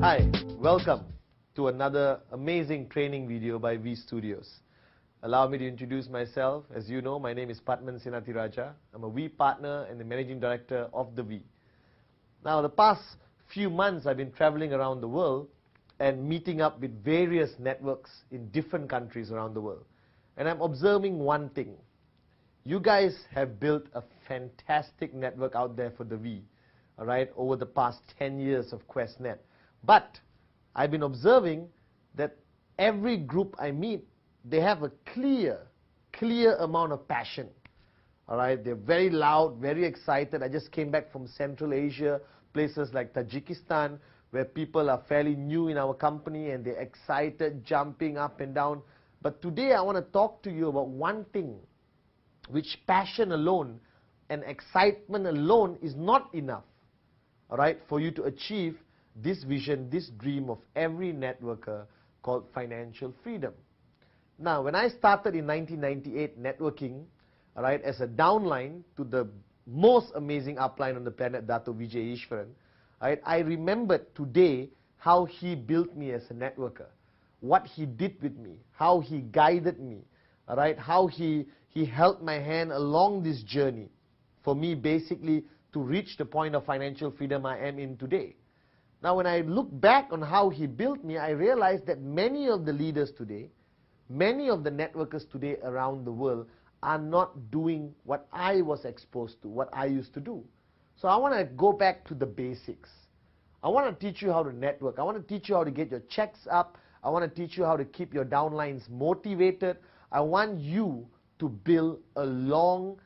Hi, welcome to another amazing training video by V Studios. Allow me to introduce myself. As you know, my name is Pathman Senathirajah. I'm a V partner and the managing director of the V. Now, the past few months, I've been traveling around the world and meeting up with various networks in different countries around the world. And I'm observing one thing. You guys have built a fantastic network out there for the V, all right, over the past 10 years of QuestNet. But I've been observing that every group I meet, they have a clear amount of passion. All right, they're very loud, very excited. I just came back from Central Asia, places like Tajikistan, where people are fairly new in our company and they're excited, jumping up and down. But today I want to talk to you about one thing, which passion alone and excitement alone is not enough, all right, for you to achieve this vision, this dream of every networker called financial freedom. Now, when I started in 1998 networking, all right, as a downline to the most amazing upline on the planet, Dato Vijay Ishwaran, right, I remembered today how he built me as a networker, what he did with me, how he guided me, all right, how he held my hand along this journey for me basically to reach the point of financial freedom I am in today. Now, when I look back on how he built me, I realized that many of the leaders today, many of the networkers today around the world are not doing what I was exposed to, what I used to do. So I want to go back to the basics. I want to teach you how to network. I want to teach you how to get your checks up. I want to teach you how to keep your downlines motivated. I want you to build a long,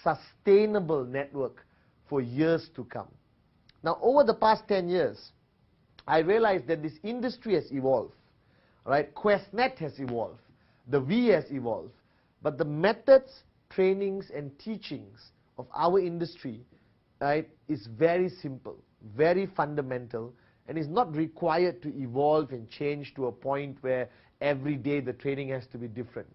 sustainable network for years to come. Now, over the past 10 years, I realized that this industry has evolved, right? QuestNet has evolved, the V has evolved, but the methods, trainings, and teachings of our industry, right, is very simple, very fundamental, and is not required to evolve and change to a point where every day the training has to be different.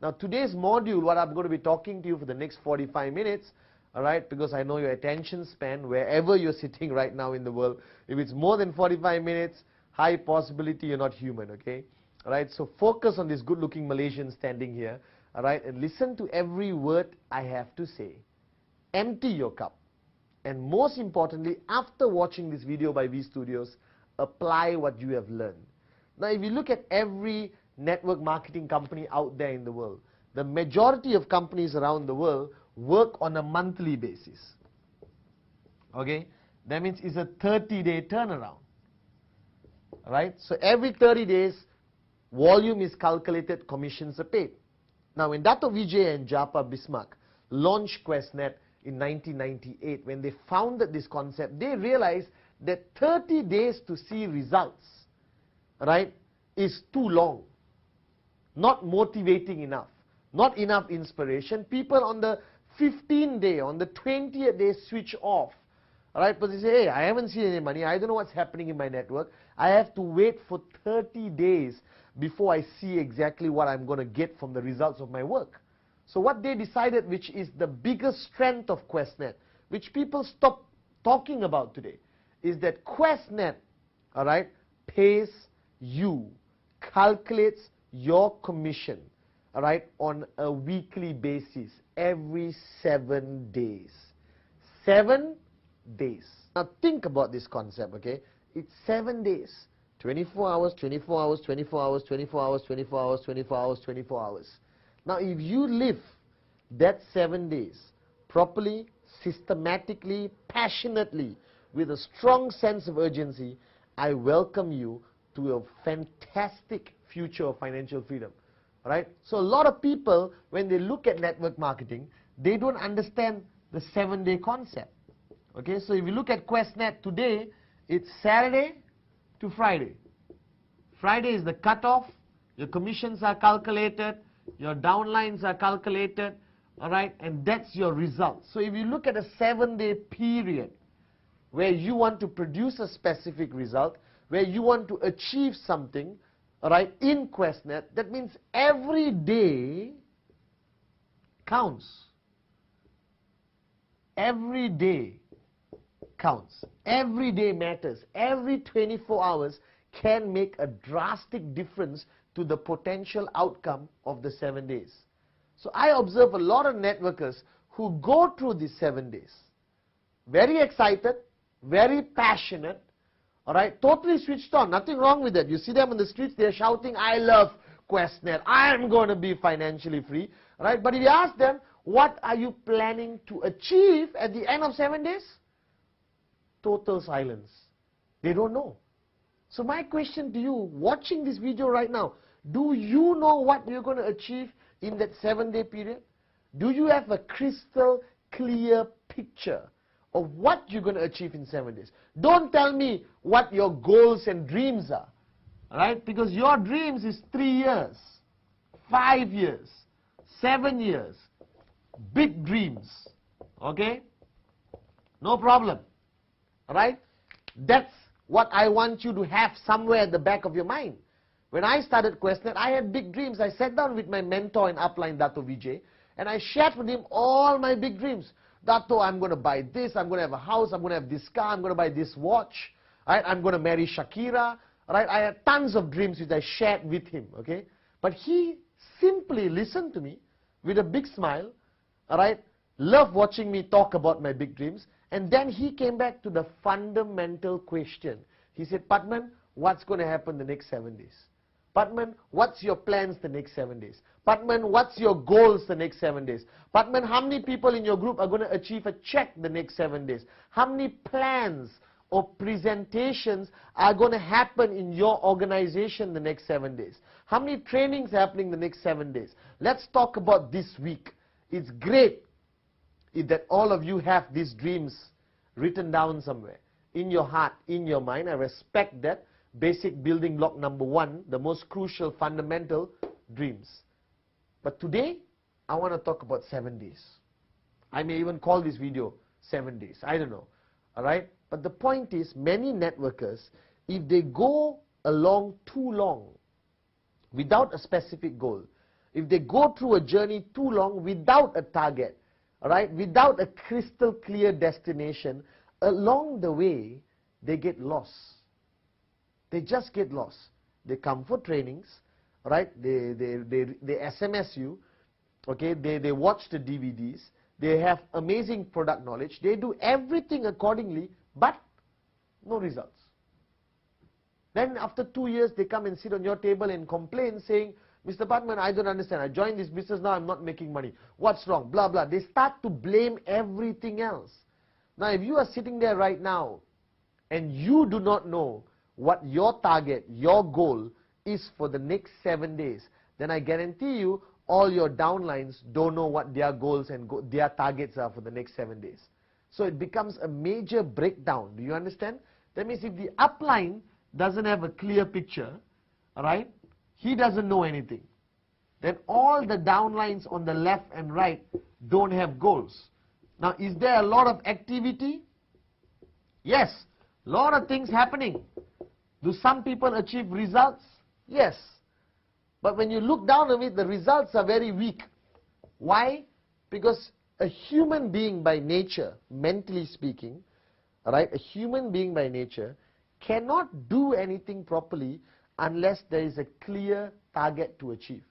Now, today's module, what I'm going to be talking to you for the next 45 minutes, all right, because I know your attention span, wherever you're sitting right now in the world, if it's more than 45 minutes, high possibility you're not human, okay? All right, so focus on this good-looking Malaysian standing here, all right, and listen to every word I have to say. Empty your cup. And most importantly, after watching this video by V Studios, apply what you have learned. Now, if you look at every network marketing company out there in the world, the majority of companies around the world work on a monthly basis. Okay? That means it's a 30-day turnaround. Right? So every 30 days, volume is calculated, commissions are paid. Now, when Dato Vijay and Japa Bismarck launched QuestNet in 1998, when they founded this concept, they realized that 30 days to see results, right, is too long. Not motivating enough. Not enough inspiration. People on the 15th day, on the 20th day switch off. Alright, but they say, hey, I haven't seen any money, I don't know what's happening in my network, I have to wait for 30 days before I see exactly what I'm going to get from the results of my work. So what they decided, which is the biggest strength of QuestNet, which people stop talking about today, is that QuestNet, alright, pays you, calculates your commission, alright, on a weekly basis, every 7 days. 7 days. Now think about this concept, okay? It's 7 days. 24 hours, 24 hours, 24 hours, 24 hours, 24 hours, 24 hours, 24 hours. Now if you live that 7 days properly, systematically, passionately, with a strong sense of urgency, I welcome you to a fantastic future of financial freedom. Right? So a lot of people, when they look at network marketing, they don't understand the 7-day concept. Okay, so if you look at QuestNet today, it's Saturday to Friday. Friday is the cutoff, your commissions are calculated, your downlines are calculated, all right, and that's your result. So if you look at a 7-day period where you want to produce a specific result, where you want to achieve something, all right, in QuestNet, that means every day counts. Every day counts. Every day matters. Every 24 hours can make a drastic difference to the potential outcome of the 7 days. So I observe a lot of networkers who go through these 7 days. Very excited, very passionate, all right, totally switched on, nothing wrong with that. You see them in the streets, they're shouting, I love QuestNet, I am going to be financially free, all right? But if you ask them, what are you planning to achieve at the end of 7 days? Total silence. They don't know. So my question to you, watching this video right now, do you know what you're going to achieve in that 7-day period? Do you have a crystal clear picture of what you're going to achieve in 7 days? Don't tell me what your goals and dreams are, all right? Because your dreams is 3 years, 5 years, 7 years, big dreams, okay? No problem, all right? That's what I want you to have somewhere at the back of your mind. When I started QuestNet, I had big dreams. I sat down with my mentor in upline, Dato Vijay, and I shared with him all my big dreams. Dato, I'm going to buy this, I'm going to have a house, I'm going to have this car, I'm going to buy this watch, right? I'm going to marry Shakira, right? I had tons of dreams which I shared with him, okay? But he simply listened to me with a big smile, all right? Loved watching me talk about my big dreams. And then he came back to the fundamental question. He said, Pathman, what's going to happen the next 7 days? Pathman, what's your plans the next 7 days? Pathman, what's your goals the next 7 days? Pathman, how many people in your group are going to achieve a check the next 7 days? How many plans or presentations are going to happen in your organization the next 7 days? How many trainings are happening the next 7 days? Let's talk about this week. It's great that all of you have these dreams written down somewhere, in your heart, in your mind. I respect that. Basic building block number 1, the most crucial, fundamental, dreams. But today, I want to talk about 7 days. I may even call this video 7 days. I don't know. All right? But the point is, many networkers, if they go along too long without a specific goal, if they go through a journey too long without a target, all right, without a crystal clear destination, along the way, they get lost. They just get lost. They come for trainings, all right, they SMS you, okay, they watch the DVDs, they have amazing product knowledge, they do everything accordingly, but no results. Then after 2 years, they come and sit on your table and complain, saying, Mr. Pathman, I don't understand. I joined this business now, I'm not making money. What's wrong? Blah, blah. They start to blame everything else. Now, if you are sitting there right now and you do not know what your target, your goal is for the next 7 days, then I guarantee you all your downlines don't know what their goals and their targets are for the next 7 days. So it becomes a major breakdown. Do you understand? That means if the upline doesn't have a clear picture, all right, he doesn't know anything, then all the downlines on the left and right don't have goals. Now, is there a lot of activity? Yes, a lot of things happening. Do some people achieve results? Yes. But when you look down on it, the results are very weak. Why? Because a human being by nature, mentally speaking, right, a human being by nature cannot do anything properly unless there is a clear target to achieve.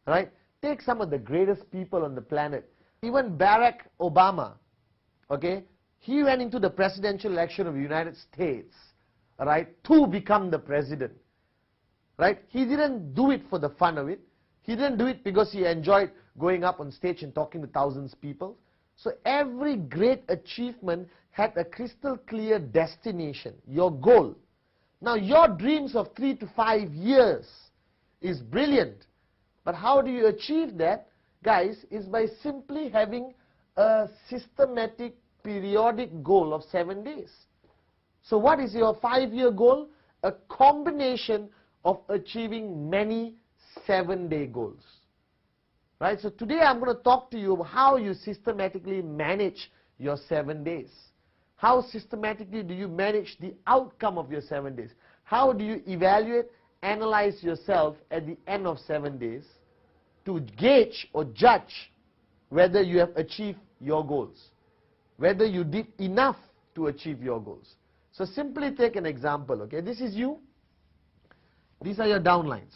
Right? Take some of the greatest people on the planet. Even Barack Obama, okay, he went into the presidential election of the United States, right, to become the president. Right? He didn't do it for the fun of it. He didn't do it because he enjoyed going up on stage and talking to thousands of people. So every great achievement had a crystal clear destination, your goal. Now, your dreams of 3 to 5 years is brilliant. But how do you achieve that, guys, is by simply having a systematic, periodic goal of 7 days. So what is your 5-year goal? A combination of achieving many 7-day goals. Right? So today I'm going to talk to you about how you systematically manage your 7 days. How systematically do you manage the outcome of your 7 days? How do you evaluate, analyze yourself at the end of 7 days to gauge or judge whether you have achieved your goals? Whether you did enough to achieve your goals. So simply take an example, okay? This is you. These are your downlines,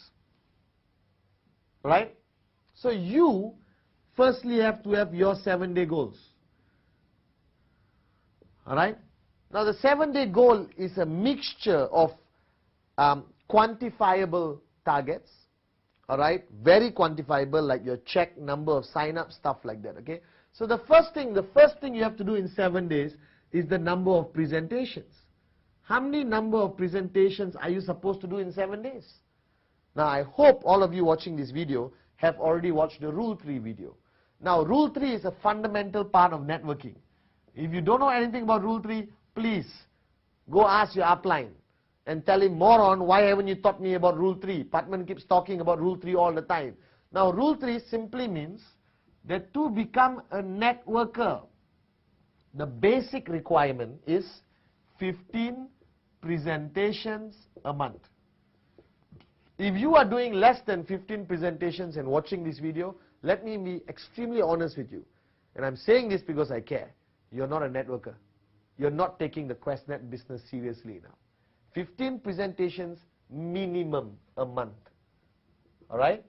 right? So you firstly have to have your 7-day goals, all right? Now the 7-day goal is a mixture of quantifiable targets, all right? Very quantifiable, like your check, number of sign-ups, stuff like that, okay? So the first thing you have to do in 7 days is the number of presentations. How many number of presentations are you supposed to do in 7 days? Now I hope all of you watching this video have already watched the Rule 3 video. Now Rule 3 is a fundamental part of networking. If you don't know anything about Rule 3, please go ask your upline and tell him, moron, why haven't you taught me about Rule 3? Pathman keeps talking about Rule 3 all the time. Now Rule 3 simply means that to become a networker, the basic requirement is 15 presentations a month. If you are doing less than 15 presentations and watching this video, let me be extremely honest with you. And I'm saying this because I care. You're not a networker. You're not taking the QuestNet business seriously now. 15 presentations minimum a month. Alright?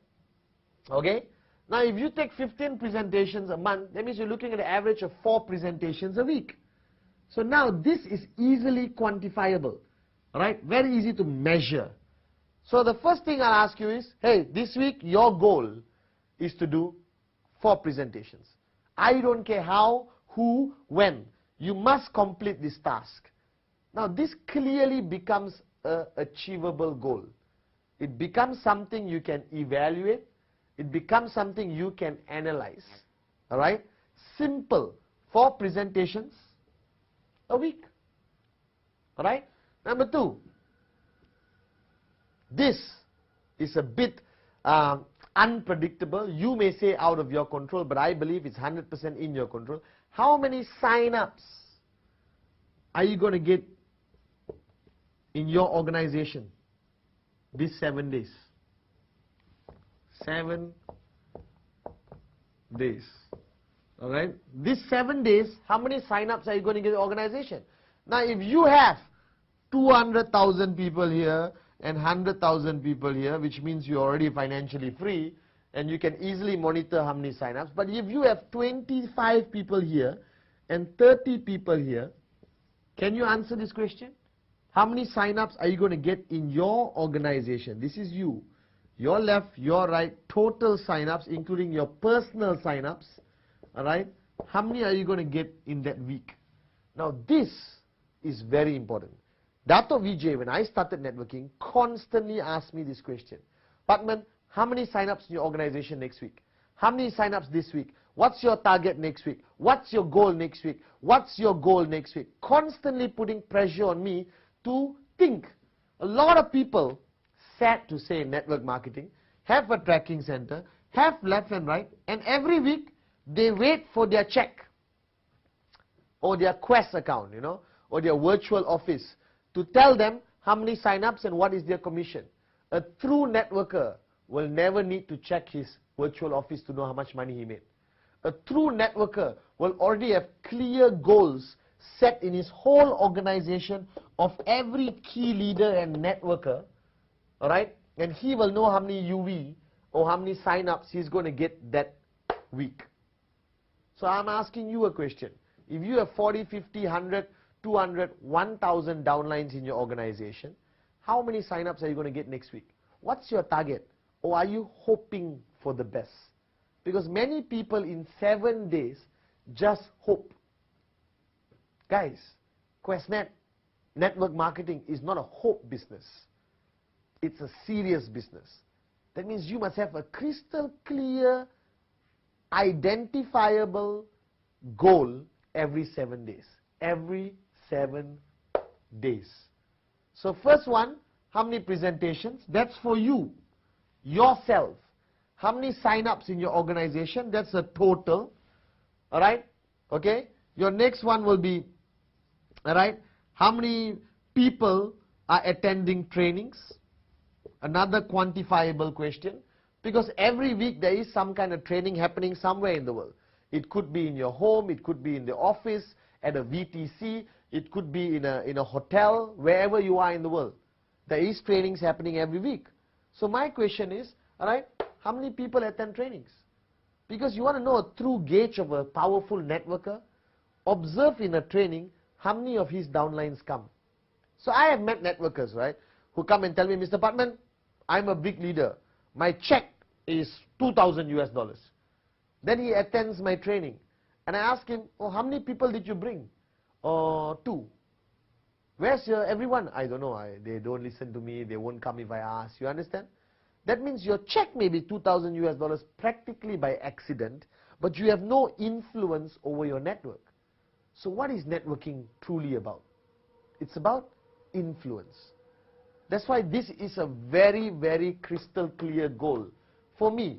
Okay? Now if you take 15 presentations a month, that means you're looking at an average of 4 presentations a week. So now this is easily quantifiable. Alright? Very easy to measure. So the first thing I'll ask you is, hey, this week your goal is to do 4 presentations. I don't care how, who, when. You must complete this task. Now this clearly becomes an achievable goal. It becomes something you can evaluate. It becomes something you can analyze. Alright? Simple. 4 presentations a week. Alright? Number 2. This is a bit unpredictable. You may say out of your control, but I believe it's 100% in your control. How many sign-ups are you going to get in your organization these 7 days? 7 days. Alright? These 7 days, how many sign-ups are you going to get in the organization? Now, if you have 200,000 people here and 100,000 people here, which means you're already financially free, and you can easily monitor how many sign-ups. But if you have 25 people here and 30 people here, can you answer this question? How many sign-ups are you going to get in your organization? This is you. Your left, your right, total sign-ups, including your personal sign-ups. Alright? How many are you going to get in that week? Now this is very important. Dato Vijay, when I started networking, constantly asked me this question. Pathman, how many sign-ups in your organization next week? How many sign-ups this week? What's your target next week? What's your goal next week? What's your goal next week? Constantly putting pressure on me to think. A lot of people, sad to say in network marketing, have a tracking center, have left and right, and every week they wait for their check or their Quest account, or their virtual office to tell them how many sign-ups and what is their commission. A true networker will never need to check his virtual office to know how much money he made. A true networker will already have clear goals set in his whole organization of every key leader and networker, alright? And he will know how many UV or how many sign-ups he's going to get that week. So I'm asking you a question. If you have 40, 50, 100, 200, 1,000 downlines in your organization, how many sign-ups are you going to get next week? What's your target? Or are you hoping for the best? Because many people in 7 days just hope. Guys, QuestNet network marketing is not a hope business. It's a serious business. That means you must have a crystal clear, identifiable goal every 7 days. Every 7 days. So first one, how many presentations? That's for you, yourself. How many sign-ups in your organization? That's a total. Alright? Okay? Your next one will be, alright, how many people are attending trainings? Another quantifiable question. Because every week there is some kind of training happening somewhere in the world. It could be in your home, it could be in the office, at a VTC, It could be in a hotel, wherever you are in the world. There is trainings happening every week. So my question is, all right, how many people attend trainings? Because you want to know a true gauge of a powerful networker. Observe in a training how many of his downlines come. So I have met networkers, right, who come and tell me, Mr. Pathman, I'm a big leader. My check is $2,000. Then he attends my training. And I ask him, oh, how many people did you bring? Oh, 2. Where's everyone? I don't know. They don't listen to me. They won't come if I ask. You understand? That means your check may be $2,000 practically by accident, but you have no influence over your network. So what is networking truly about? It's about influence. That's why this is a very, very crystal clear goal for me.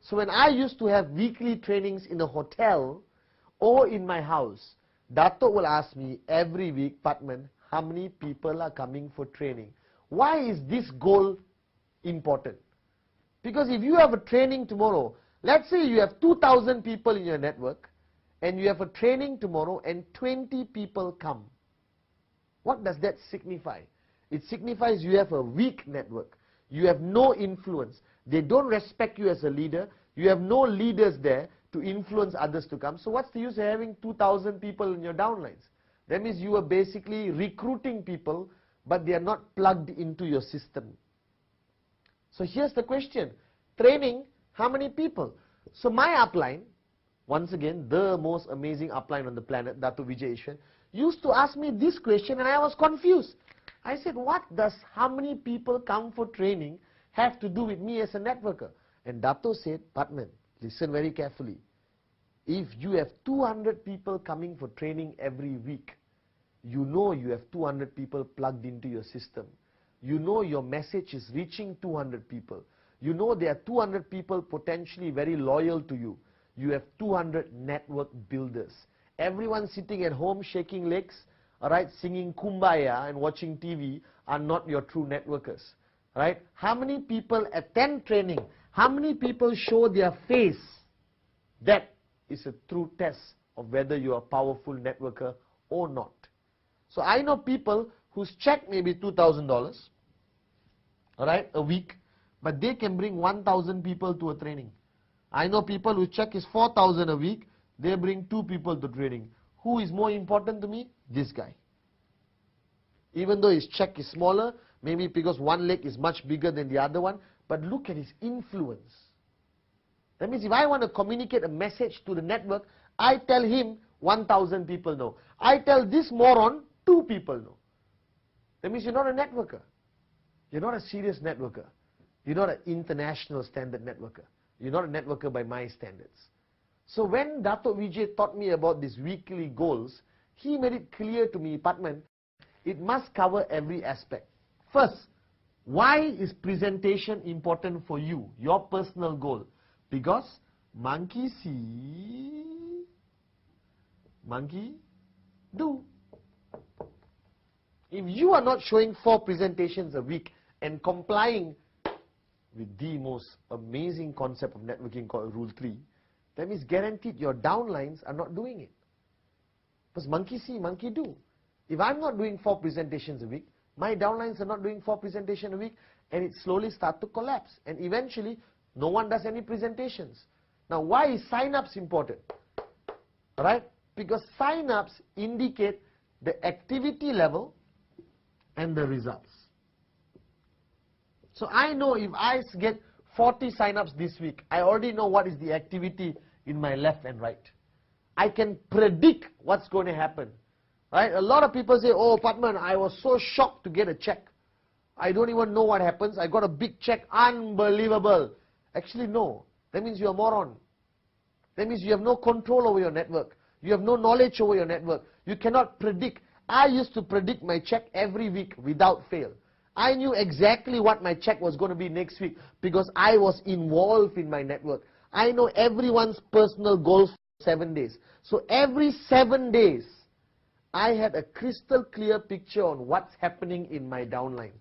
So when I used to have weekly trainings in a hotel or in my house, Dato will ask me every week, Pathman, how many people are coming for training? Why is this goal important? Because if you have a training tomorrow, let's say you have 2,000 people in your network, and you have a training tomorrow and 20 people come. What does that signify? It signifies you have a weak network. You have no influence. They don't respect you as a leader. You have no leaders there to influence others to come. So what's the use of having 2,000 people in your downlines? That means you are basically recruiting people, but they are not plugged into your system. So here's the question. Training, how many people? So my upline, once again, the most amazing upline on the planet, Dato Vijay Ishan, used to ask me this question and I was confused. I said, what does how many people come for training have to do with me as a networker? And Dato said, Pathman, listen very carefully. If you have 200 people coming for training every week, you know you have 200 people plugged into your system. You know your message is reaching 200 people. You know there are 200 people potentially very loyal to you. You have 200 network builders. Everyone sitting at home shaking legs, all right, singing Kumbaya and watching TV are not your true networkers. Right? How many people attend training? How many people show their face? That is a true test of whether you are a powerful networker or not. So I know people whose check may be $2,000, all right, a week, but they can bring 1,000 people to a training. I know people whose check is 4,000 a week, they bring 2 people to training. Who is more important to me? This guy. Even though his check is smaller, maybe because one leg is much bigger than the other one, but look at his influence. That means if I want to communicate a message to the network, I tell him 1,000 people know. I tell this moron 2 people know. That means you're not a networker. You're not a serious networker. You're not an international standard networker. You're not a networker by my standards. So when Dato Vijay taught me about these weekly goals, he made it clear to me, Pathman, it must cover every aspect. First, why is presentation important for you, your personal goal? Because monkey see, monkey do. If you are not showing 4 presentations a week and complying with the most amazing concept of networking called Rule 3, that means guaranteed your downlines are not doing it. Because monkey see, monkey do. If I'm not doing 4 presentations a week, my downlines are not doing 4 presentations a week, and it slowly starts to collapse. And eventually, no one does any presentations. Now, why is sign-ups important? Alright? Because sign-ups indicate the activity level and the results. So I know if I get 40 sign-ups this week, I already know what is the activity in my left and right. I can predict what's going to happen. Right? A lot of people say, oh, Pathman, I was so shocked to get a check. I don't even know what happens. I got a big check. Unbelievable. Actually, no. That means you're a moron. That means you have no control over your network. You have no knowledge over your network. You cannot predict. I used to predict my check every week without fail. I knew exactly what my check was going to be next week because I was involved in my network. I know everyone's personal goals for 7 days. So every 7 days, I had a crystal clear picture on what's happening in my downline.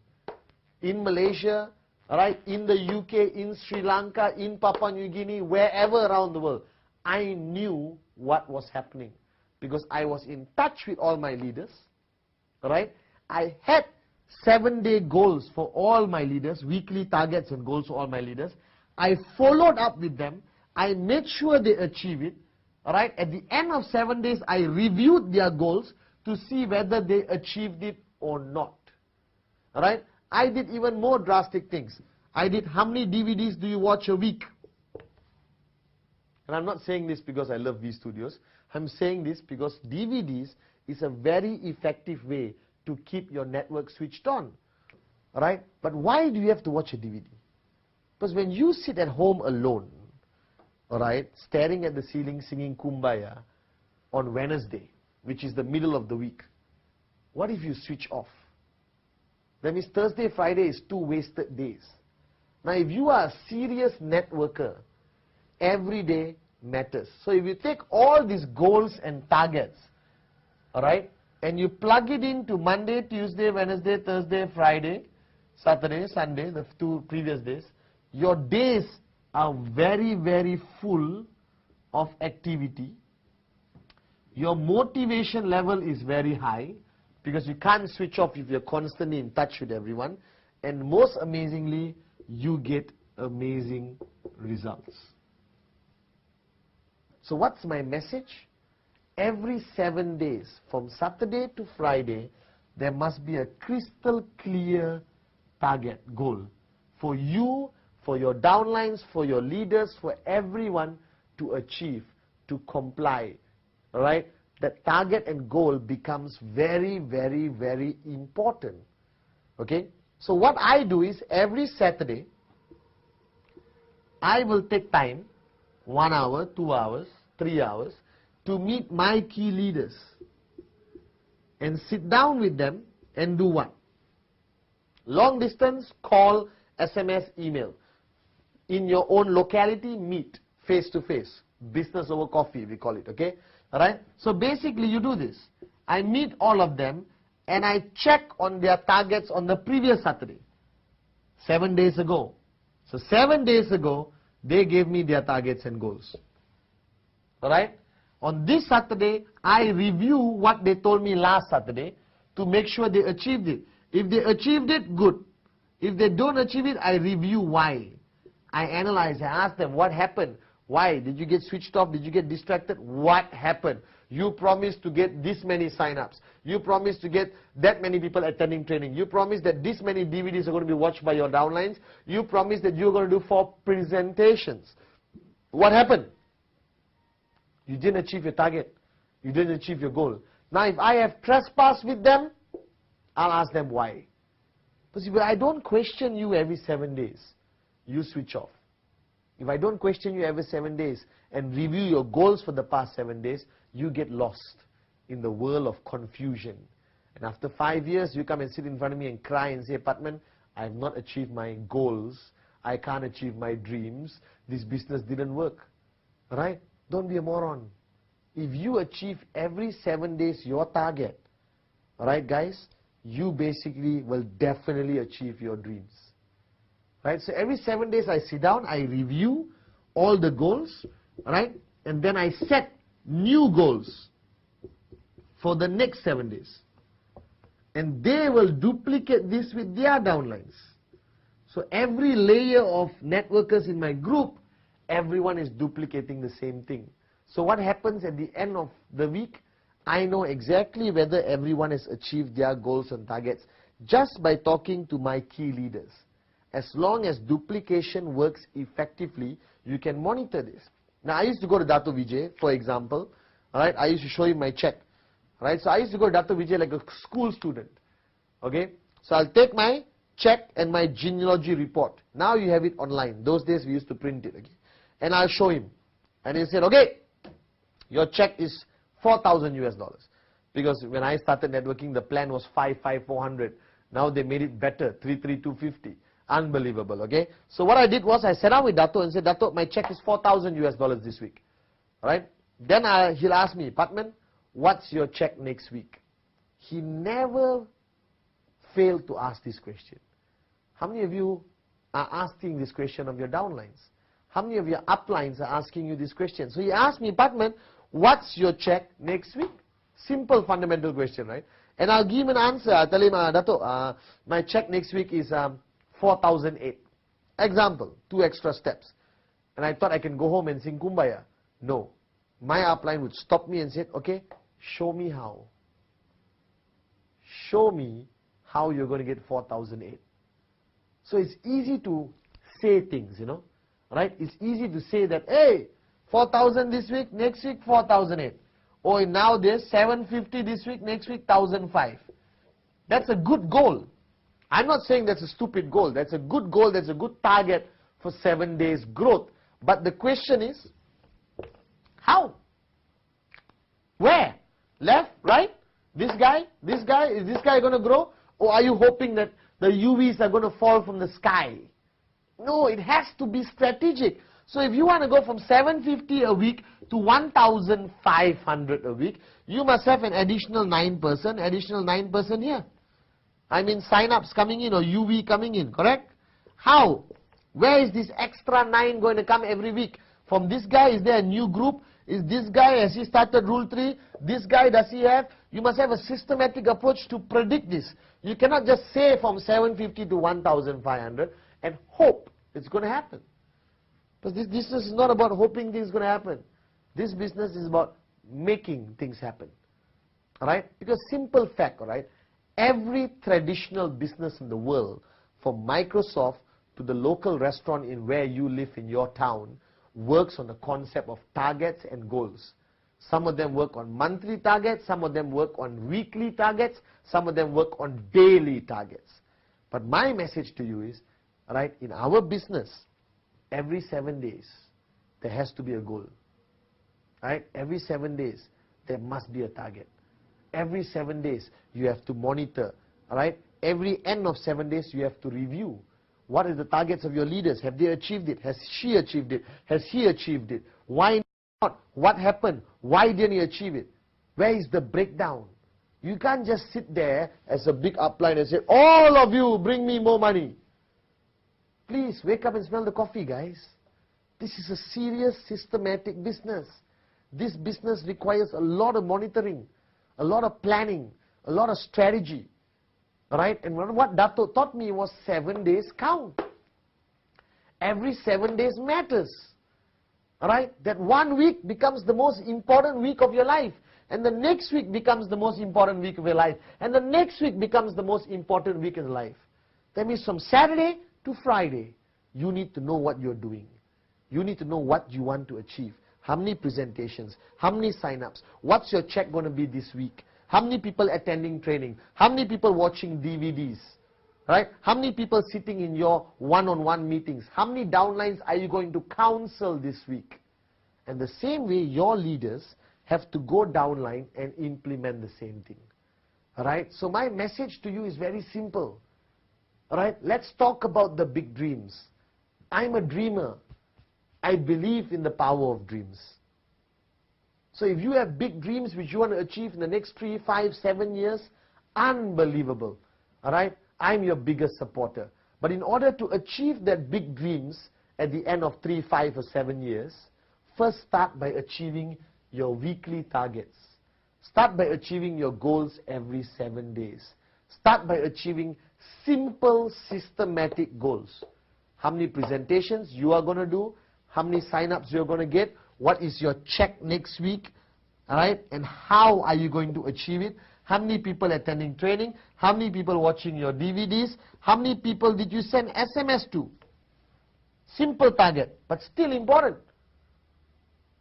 In Malaysia, right, in the UK, in Sri Lanka, in Papua New Guinea, wherever around the world, I knew what was happening. because I was in touch with all my leaders, right? I had 7-day goals for all my leaders, weekly targets and goals for all my leaders. I followed up with them. I made sure they achieve it. All right? At the end of 7 days, I reviewed their goals to see whether they achieved it or not. All right? I did even more drastic things. I did, how many DVDs do you watch a week? And I'm not saying this because I love V Studios. I'm saying this because DVDs is a very effective way to keep your network switched on. All right? But why do you have to watch a DVD? Because when you sit at home alone, all right, staring at the ceiling singing Kumbaya on Wednesday, which is the middle of the week, what if you switch off? That means Thursday, Friday is 2 wasted days. Now, if you are a serious networker, every day matters. So if you take all these goals and targets, all right, and you plug it into Monday, Tuesday, Wednesday, Thursday, Friday, Saturday, Sunday, the 2 previous days, your days are very, very full of activity. Your motivation level is very high because you can't switch off if you're constantly in touch with everyone. And most amazingly, you get amazing results. So what's my message? Every 7 days, from Saturday to Friday, there must be a crystal clear target, goal, for you, for your downlines, for your leaders, for everyone to achieve, to comply. All right? That target and goal becomes very, very, very important. Okay? So what I do is every Saturday, I will take time, 1 hour, 2 hours, 3 hours, to meet my key leaders and sit down with them and do what? Long distance, call, SMS, email. In your own locality, meet face to face. Business over coffee, we call it, okay? All right? So basically, you do this. I meet all of them and I check on their targets on the previous Saturday, 7 days ago. So 7 days ago, they gave me their targets and goals. All right? On this Saturday, I review what they told me last Saturday to make sure they achieved it. If they achieved it, good. If they don't achieve it, I review why. I analyze, I ask them, what happened? Why? Did you get switched off? Did you get distracted? What happened? You promised to get this many sign-ups. You promised to get that many people attending training. You promised that this many DVDs are going to be watched by your downlines. You promised that you're going to do 4 presentations. What happened? You didn't achieve your target. You didn't achieve your goal. Now, if I have trespassed with them, I'll ask them why. Because if I don't question you every 7 days, you switch off. If I don't question you every 7 days and review your goals for the past 7 days, you get lost in the world of confusion. And after 5 years, you come and sit in front of me and cry and say, Pathman, I have not achieved my goals. I can't achieve my dreams. This business didn't work. Right? Don't be a moron. If you achieve every 7 days your target, alright guys, you basically will definitely achieve your dreams. Right? So every 7 days I sit down, I review all the goals, right? And then I set new goals for the next 7 days. And they will duplicate this with their downlines. So every layer of networkers in my group, everyone is duplicating the same thing. So what happens at the end of the week? I know exactly whether everyone has achieved their goals and targets just by talking to my key leaders. As long as duplication works effectively, you can monitor this. Now, I used to go to Dato Vijay, for example. All right, I used to show him my check. All right, so I used to go to Dato Vijay like a school student. Okay, so I'll take my check and my genealogy report. Now you have it online. Those days we used to print it. Okay, and I'll show him. And he said, okay, your check is $4,000 US. Because when I started networking, the plan was 400. Now they made it better, 250. Unbelievable, okay? So what I did was I sat down with Dato and said, Dato, my check is $4,000 US this week. Alright? Then he'll ask me, Pathman, what's your check next week? He never failed to ask this question. How many of you are asking this question of your downlines? How many of your uplines are asking you this question? So he asked me, Pathman, what's your check next week? Simple fundamental question, right? And I'll give him an answer. I'll tell him, Dato, my check next week is 4,008. Example, 2 extra steps. And I thought I can go home and sing Kumbaya. No. My upline would stop me and say, okay, show me how. Show me how you're going to get 4,008. So it's easy to say things, you know, right? It's easy to say that, hey, 4,000 this week, next week 4,008. Or nowadays 750 this week, next week 1,005. That's a good goal. I'm not saying that's a stupid goal. That's a good goal. That's a good target for 7 days growth. But the question is, how? Where? Left? Right? This guy? Is this guy going to grow? Or are you hoping that the UVs are going to fall from the sky? No, it has to be strategic. So if you want to go from 750 a week to 1,500 a week, you must have an additional 9% here. I mean sign-ups coming in or UV coming in, correct? How? Where is this extra 9 going to come every week? From this guy, is there a new group? Is this guy, has he started Rule 3? This guy, does he have? You must have a systematic approach to predict this. You cannot just say from 750 to 1,500 and hope it's going to happen. Because this business is not about hoping things are going to happen. This business is about making things happen. Alright? Because simple fact, alright? Every traditional business in the world, from Microsoft to the local restaurant in where you live in your town, works on the concept of targets and goals. Some of them work on monthly targets, some of them work on weekly targets, some of them work on daily targets. But my message to you is, right, in our business, every 7 days, there has to be a goal. Right? Every 7 days, there must be a target. Every 7 days, you have to monitor. Right? Every end of 7 days, you have to review. What are the targets of your leaders? Have they achieved it? Has she achieved it? Has he achieved it? Why not? What happened? Why didn't he achieve it? Where is the breakdown? You can't just sit there as a big upline and say, all of you bring me more money. Please, wake up and smell the coffee, guys. This is a serious, systematic business. This business requires a lot of monitoring, a lot of planning, a lot of strategy. Right? And what Dato taught me was 7 days count. Every 7 days matters. Right? That 1 week becomes the most important week of your life. And the next week becomes the most important week of your life. And the next week becomes the most important week in life. That means from Saturday to Friday, you need to know what you're doing. You need to know what you want to achieve. How many presentations? How many sign-ups? What's your check going to be this week? How many people attending training? How many people watching DVDs? Right? How many people sitting in your one-on-one meetings? How many downlines are you going to counsel this week? And the same way, your leaders have to go downline and implement the same thing. Alright? So my message to you is very simple. Alright? Let's talk about the big dreams. I'm a dreamer. I believe in the power of dreams. So if you have big dreams which you want to achieve in the next 3, 5, 7 years, unbelievable. Alright? I'm your biggest supporter. But in order to achieve that big dreams at the end of 3, 5 or 7 years, first start by achieving your weekly targets. Start by achieving your goals every 7 days. Start by achieving simple, systematic goals. How many presentations you are going to do, how many sign-ups you're going to get, what is your check next week, alright, and how are you going to achieve it, how many people attending training, how many people watching your DVDs, how many people did you send SMS to. Simple target, but still important.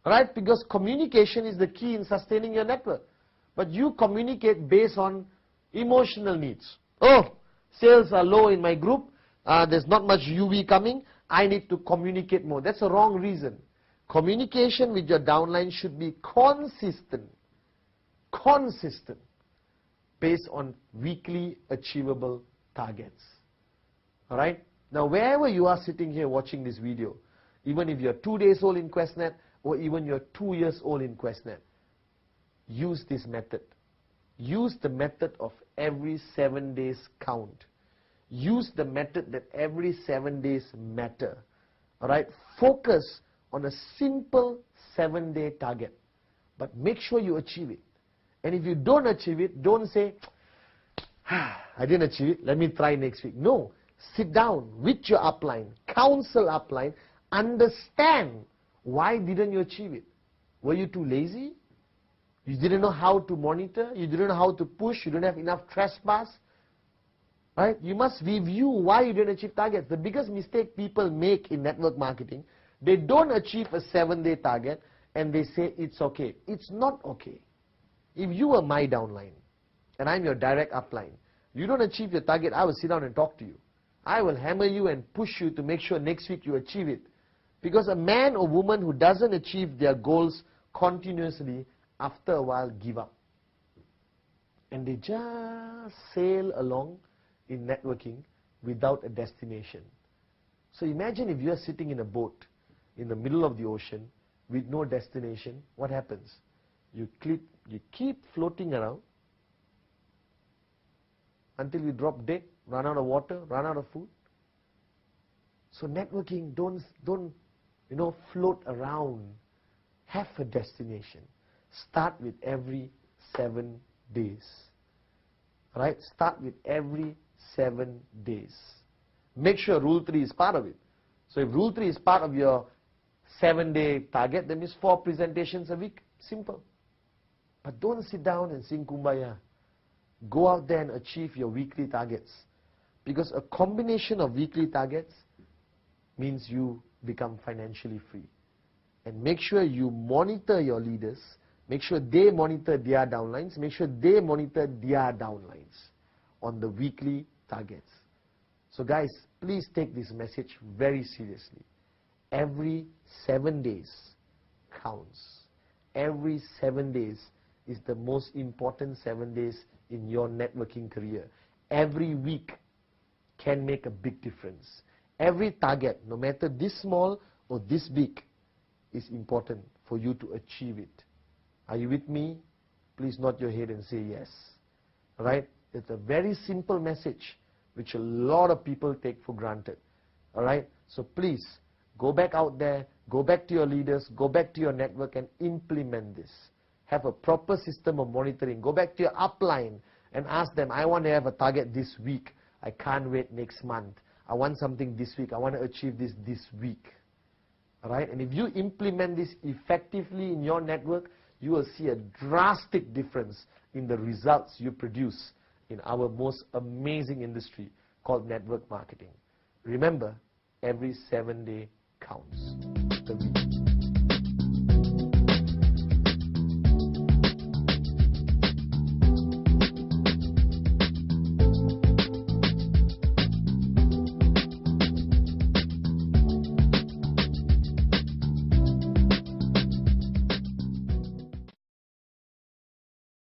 Right? Because communication is the key in sustaining your network. But you communicate based on emotional needs. Oh, sales are low in my group. There's not much UV coming. I need to communicate more. That's a wrong reason. Communication with your downline should be consistent. Consistent. Based on weekly achievable targets. Alright? Now, wherever you are sitting here watching this video, even if you're 2 days old in QuestNet, or even you're 2 years old in QuestNet, use this method. Use the method of every 7 days count. Use the method that every 7 days matter. Alright? Focus on a simple 7-day target. But make sure you achieve it. And if you don't achieve it, don't say, I didn't achieve it, let me try next week. No, sit down with your upline, counsel upline, understand why didn't you achieve it. Were you too lazy? You didn't know how to monitor? You didn't know how to push? You didn't have enough trespass? Right? You must review why you didn't achieve targets. The biggest mistake people make in network marketing, they don't achieve a 7-day target and they say it's okay. It's not okay. If you are my downline and I'm your direct upline, you don't achieve your target, I will sit down and talk to you. I will hammer you and push you to make sure next week you achieve it. Because a man or woman who doesn't achieve their goals continuously, after a while give up. And they just sail along in networking without a destination. So imagine if you are sitting in a boat in the middle of the ocean with no destination, what happens? You keep floating around until you drop dead, run out of water, run out of food. So networking, don't float around. Have a destination. Start with every 7 days. Right? Start with every 7 days. Make sure Rule 3 is part of it. So if Rule 3 is part of your 7-day target, that means 4 presentations a week. Simple. But don't sit down and sing Kumbaya. Go out there and achieve your weekly targets. Because a combination of weekly targets means you become financially free. And make sure you monitor your leaders. Make sure they monitor their downlines. Make sure they monitor their downlines on the weekly targets. So guys, please take this message very seriously. Every 7 days counts. Every 7 days is the most important 7 days in your networking career. Every week can make a big difference. Every target, no matter this small or this big, is important for you to achieve it. Are you with me? Please nod your head and say yes. Alright? It's a very simple message which a lot of people take for granted. Alright? So please, go back out there, go back to your leaders, go back to your network and implement this. Have a proper system of monitoring. Go back to your upline and ask them, I want to have a target this week. I can't wait next month. I want something this week. I want to achieve this week. Alright? And if you implement this effectively in your network, you will see a drastic difference in the results you produce in our most amazing industry called network marketing. Remember, every 7 day counts.